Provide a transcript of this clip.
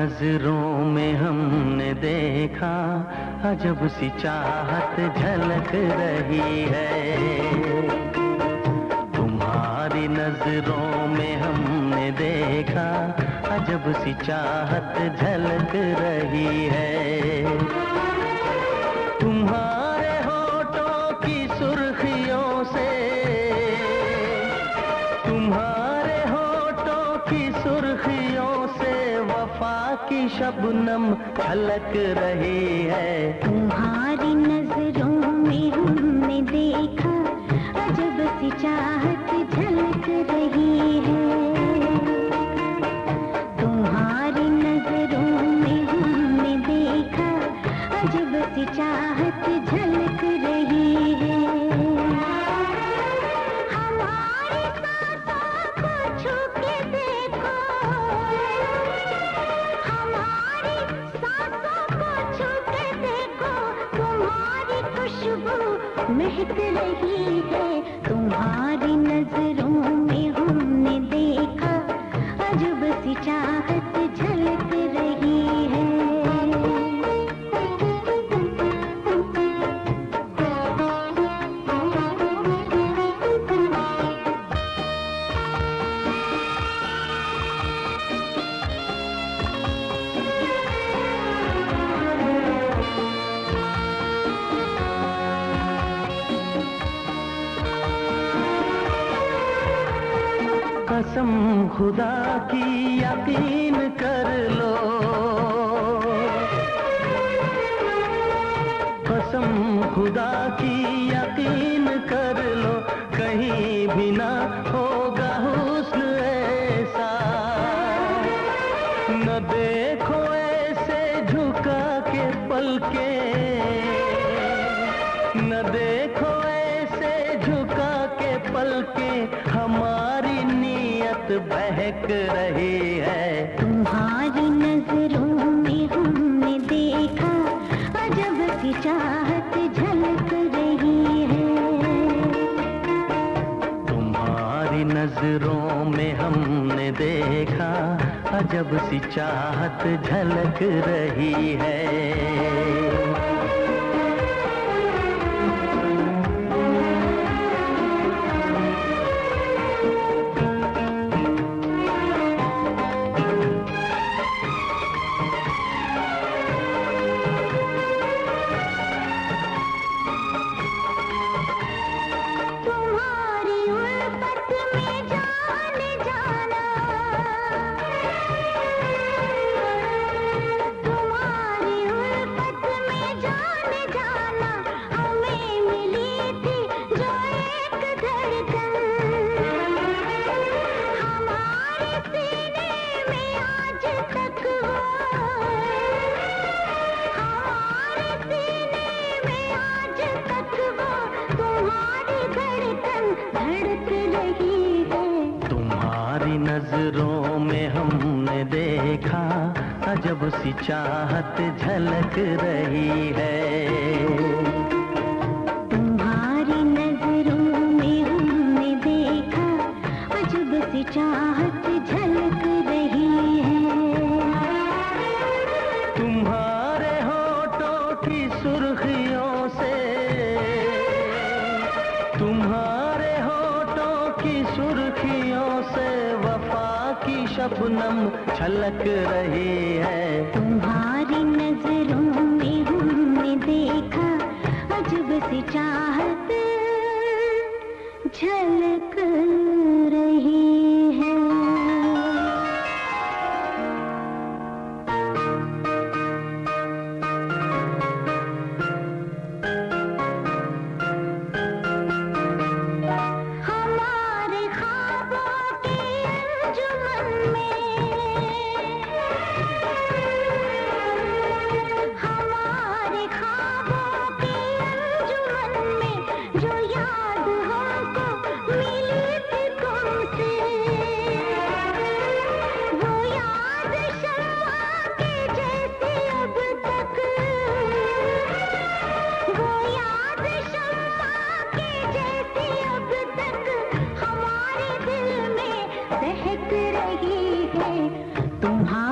नजरों में हमने देखा अजब सी चाहत झलक रही है। तुम्हारी नजरों में हमने देखा अजब सी चाहत झलक रही है। तुम्हारे होठों की सुर्खियों से, तुम्हारे होठों की सुर्खियों से वफा की शबनम झलक रही है। तुम्हारी नजरों में हमने देखा अजब सी चाहत झलक रही है। तुम्हारी नजरों में हमने देखा अजब सी चाहत झलक रही है। हमारी सांसों को छू के देखो, हमारी सांसों को छू के देखो, तुम्हारी खुशबू महक रही है। तुम्हारी नजरों में हमने देखा अजब सी चाहत झलक रही है। कसम खुदा की यकीन कर लो, कसम खुदा की यकीन कर लो, कहीं भी ना होगा हुस्न ऐसा। न देखो ऐसे झुका के पलके, न देखो ऐसे झुका के पलके, हमारी नीयत बहक रही है। तुम्हारी नजरों में हमने देखा अजब सी चाहत झलक रही है। तुम्हारी नजरों में हमने देखा अजब सी चाहत झलक रही है। नजरों में हमने देखा अजब सी चाहत झलक रही है। तुम्हारी नजरों में हमने देखा अजब सी चाहत झलक रही है। तुम्हारे होठों की सुर्खियों से, तुम्हारे होठों की सुर्खियों से वफा की शबनम छलक रही है। तुम्हारी नजरों में हमने देखा अजब सी चाहत झलक रही है। तुम्हारी